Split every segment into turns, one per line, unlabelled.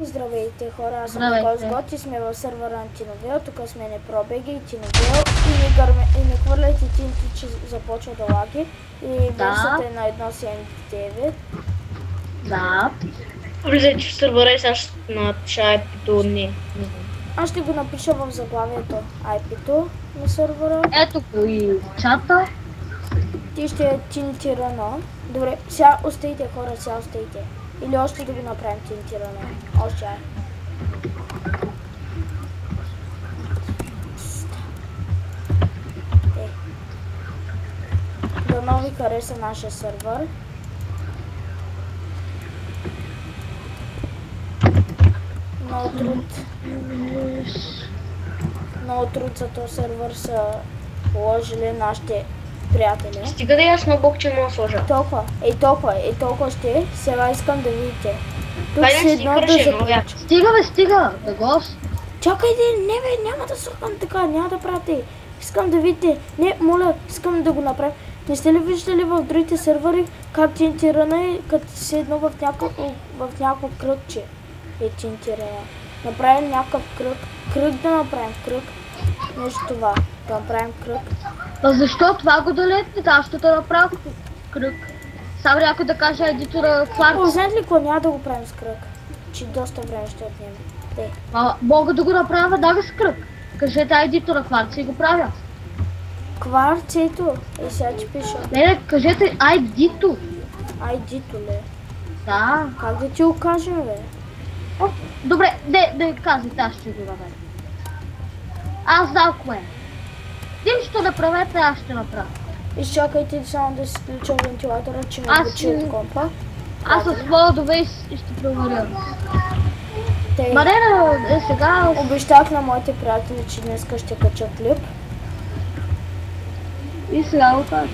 Здравейте хора, аз съм
Здравейте.
Козгот и сме в сервера на Тиновел. Тук сме Непробеги и Тиновел и не хвърляйте тинти, че започва да лаги. И версията е на 1.7.9.
Да.
Влизайте в сервера и сега ще напиша IP-то, не знам.
Аз ще го напиша в заглавието IP-то на сервера.
Ето го и в чата.
Ти ще е тинтирано. Добре, сега остейте хора, сега остейте. Или още да го направим тинтирано. Още ай. Дано ви хареса нашия сервер. Много труд за този сервер са положили нашите приятели.
Стига да я сноубок, че мога да сложа.
Толкова ще. Сега искам да видите. Тук
Това
си
не си
едно да
кръше,
започва.
Стига, да гост.
Чакайте, не бе, няма да слагам така, няма да правите. Искам да видите, не, моля, искам да го направя. Не сте ли виждали в другите сервери как тинтирана е, като си едно в някакво кръгче е тинтирана. Направим някакъв кръг да направим кръг. Нещо това, да направим кръг.
А защо това го долетне? Аз ще да направя кръг. Само някой да каже едитора фларц.
Знаете ли какво, няма да го правим с кръг, че доста време ще отнеме.
Мога да го направя веднага с кръг. Кажете едитора фларц и го правя.
Кварцето, сега ти пиша.
Не, кажете ID-то.
ID-то ли?
Да.
Как да ти го кажем, бе?
Добре, не казвайте, аз ще го направя. Аз знам кое. Вие ще направете, аз ще направя.
Изчакайте само да си включа вентилатора, че ме бучи от компа.
Аз с водове и ще проверя.
Тъй,
Марена, сега...
обещах на моите приятели, че днеска ще кача клип.
И сега го кажа.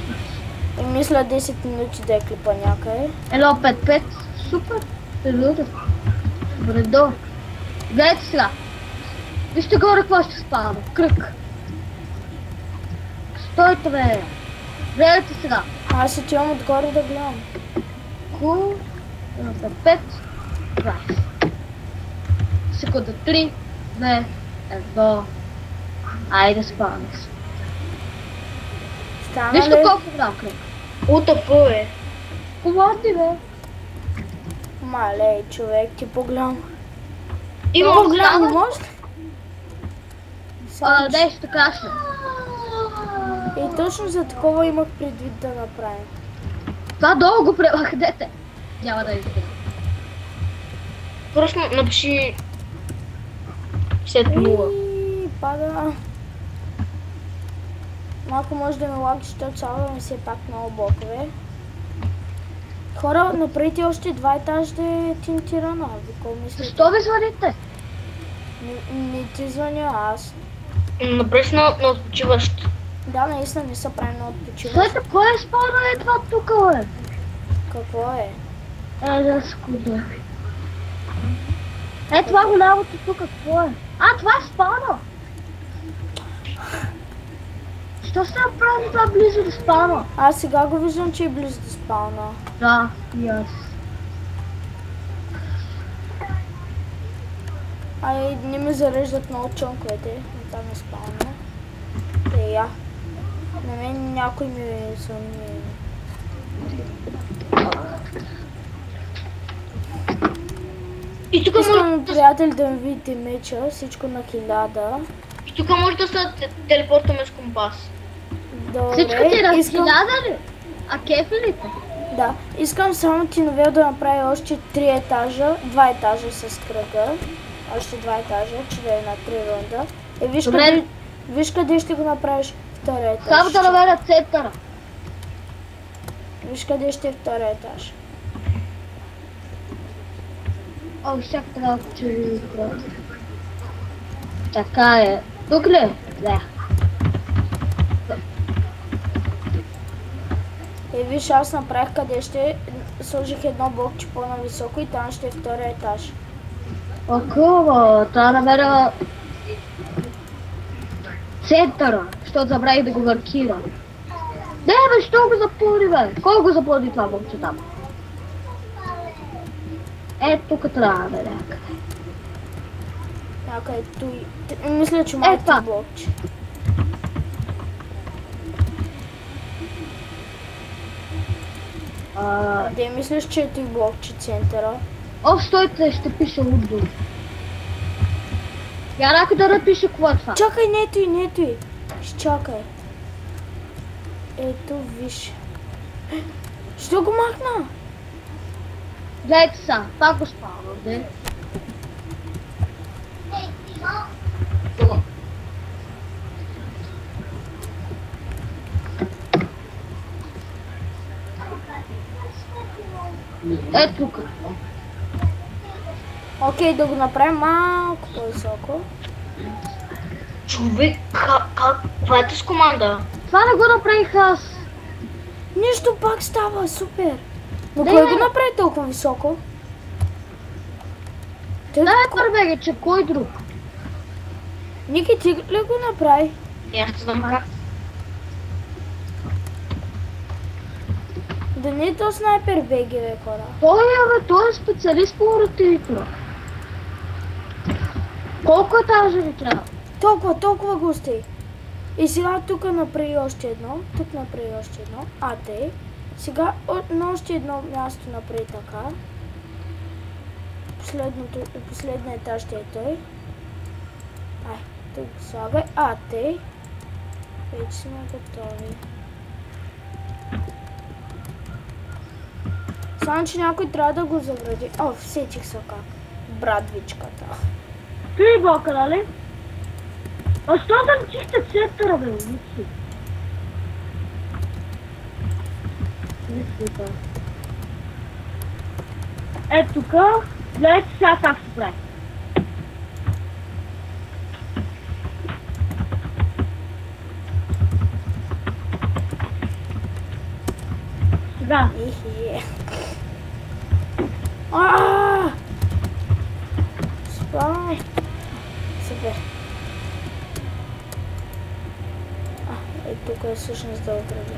И мисля 10 минути да е клипа някъде.
1.5.5. Супер. Периода. Бредо. Гледайте сега. Вижте горе какво ще спада. Кръг. Стойте, бе. Гледайте сега.
Аз отивам отгоре да гледам.
Кул. 1.5.5. 20. Секунда 3. 2. 1. Айде спадаме.
Стана
Вижте
ли?
колко голям кръг.
УТП е.
Команди, бе.
Малей, човек, ти по-голям.
Има
По-голям, не
остана.
може? Само, че-
Нещо кашля.
И точно за такова имах предвид да направим.
Това долу го прелахдете. Няма да изглежда.
Просто напиши 7-0.
И пада. Малко може да ме лаги, защото слагаме все пак много блокове. Хора, направите още 2 етажа да е тинтирана. Ви какво мислите?
Защо ви звъните?
Не ти звъня аз.
Направиш на отпочиващ.
Да, наистина не са правим на отпочиващ.
След кое е спана е това тук, бе?
Какво е?
Да скуда. Това голямото тук какво е? Това е спана! Що се направи това близо до спана?
Аз сега го виждам, че е близо до спауна.
Да, и аз.
Ай, не ме зареждат много чонковете. Там е спауна. Я. На мен някой ми звъни.
И тук
Искам,
може,
приятели, да ми видите меча, всичко на 1000.
и тук може да се телепортваме с компас.
Всичко ти на
искам,
1000 ли? А кефилите?
да, искам само Тиновел да направи още 3 етажа, 2 етажа с кръга. Още 2 етажа, че да е на 3 рунда. Виж къде ще го направиш втория етаж.
Само да намеря центъра.
Виж къде ще е втория етаж.
Всяка трябва да чуи. Така е. Тук ли? Да.
Виж, аз направих къде ще сложих едно блокче по-нависоко и там ще е втория етаж.
Трябва да намеря центъра, защото забравих да го маркира. Не, бе, що го запълни, бе? Кой го запълни това бомче там? Тук трябва да е някъде.
Някъде той. Мисля, че май
това.
блокче. Де мислиш, че е той блокче центъра?
О, стойте, ще пише Удо. Я някой да напише какво е това.
Чакай, не е той. Чакай. Ето, виж. Що го махна?
Гледайте са, пак го спавам, де? Е тук.
Окей, да го направим малко по-високо.
Човек, каква е с команда?
Това не го направих аз.
Нищо пак става, супер. Но
Да,
кой
бе.
го направи толкова високо? Той
Да, бе, че кой друг?
Ники, ти ли го направи?
И аз не знам как.
Да не е то снайпер БГ, бе, хора.
Той е специалист по ротилитора. Колко етажа ви трябва?
Толкова го остави. И сега тук направи още едно. Тук направи още едно. Те. Сега на още едно място направи така. Последният етаж ще е той. Тук слагай. Те. Вече сме готови. Само, че някой трябва да го загради. Сетих се как. Брадвичката.
Три блока, нали? А що да не чисте центъра, бе? Мисли. Ето тук, гледайте сега как се прави. Сега.
Спай. Супер. Тук е всъщност да отрази.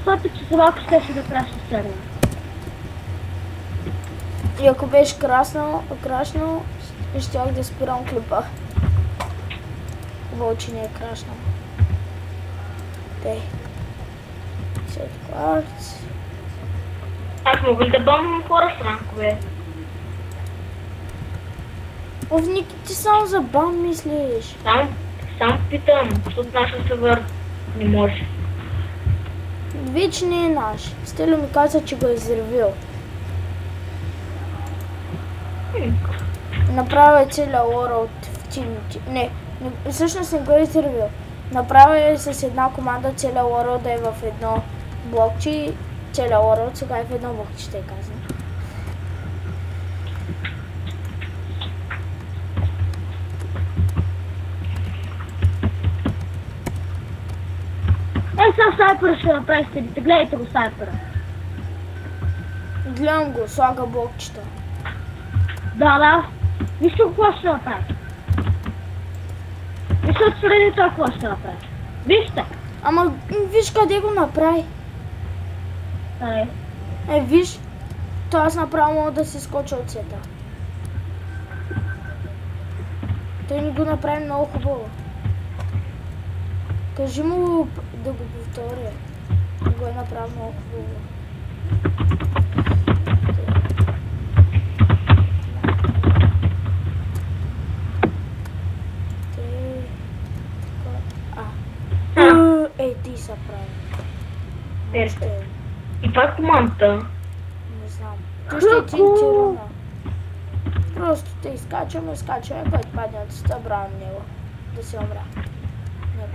Спомняте, че за малко щеше да краши серия.
И ако беше красно, щях да спирам клипа. Хубаво, че не е крашнал. Сет кварц.
Аз мога да бомбам хора с ранкове.
Ники, ти само за бам мислиш.
Само питам, защото нашия сервер не може.
Вече не е наш. Стелю ми каза, че го е изревил. Направя целия лора в тимите. Не, всъщност не го е изревил. Направя с една команда целия лора да е в едно блокче. Целия лора сега е в едно блокче, ще казвам.
Сега снайпера ще направи стените. Гледайте го снайпера.
Гледам го, слага блокчета.
Да. Вижте какво ще направи. Вижте отстрани това какво ще направи. Вижте.
Ама виж къде го направи. Виж. То аз направо мога да се скоча от сета. Той ни го направи много хубаво. Кажи му да го повторя. Го е направил много хубаво. Ти са прави.
И това е командата.
Не знам. Той ще е центирана. Просто те изкачваме, който падне от събран него. Да се умря.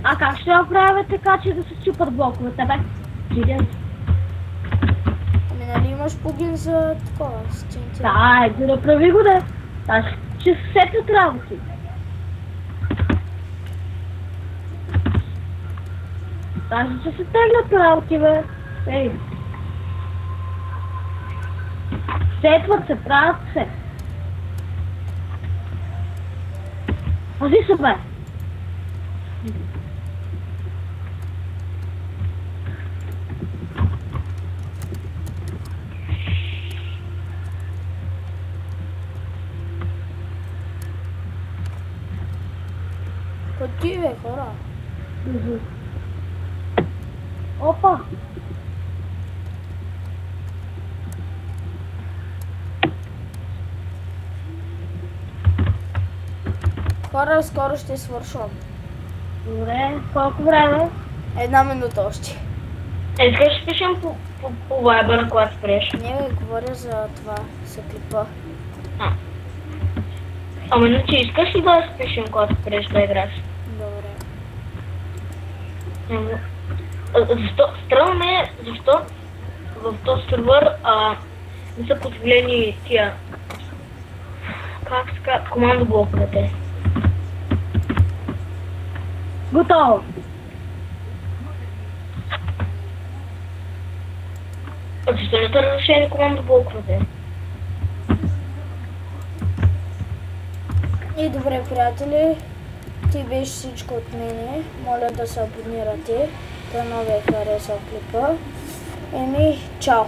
А как ще направя така, че да се чупат блоковете, бе? Чиден.
Нали имаш пугин за такова, с центиране?
Да, направи го, да. Аз ще се сетят работи. Аз ще се теглят работи, бе. Ей. Сетват се, правят се. Пази се, бе.
Добре, хора.
Опа!
Хора, скоро ще свършвам.
Добре, колко време?
1 минута още.
Искаш да пишем по Viber, когато спреш?
Не бе, говоря за това, за клипа.
Ама иначе искаш ли да спишем, когато спреш да играш?
Добре.
Странно ми е, защо в този сервер не са позволени тия, как се казва, командоблоковете.
Готово!
Защо не са разрешени командоблоковете?
И добре, приятели, ти беше всичко от мене. Моля да се абонирате. Дано ви е харесал клипа. Чао!